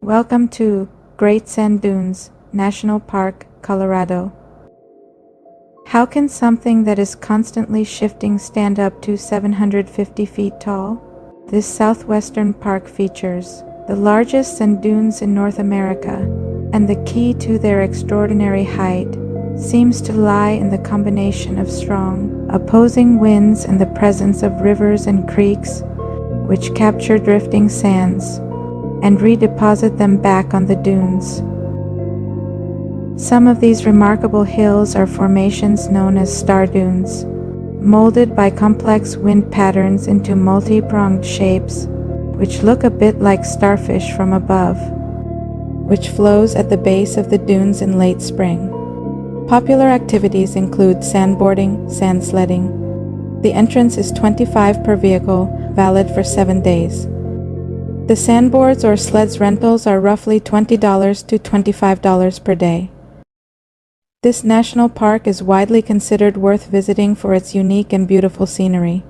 Welcome to Great Sand Dunes National Park, Colorado. How can something that is constantly shifting stand up to 750 feet tall? This southwestern park features the largest sand dunes in North America, and the key to their extraordinary height seems to lie in the combination of strong, opposing winds and the presence of rivers and creeks, which capture drifting sands and redeposit them back on the dunes. Some of these remarkable hills are formations known as star dunes, molded by complex wind patterns into multi-pronged shapes, which look a bit like starfish from above, which flows at the base of the dunes in late spring. Popular activities include sandboarding, sand sledding. The entrance is $25 per vehicle, valid for 7 days. The sandboards or sleds rentals are roughly $20 to $25 per day. This national park is widely considered worth visiting for its unique and beautiful scenery.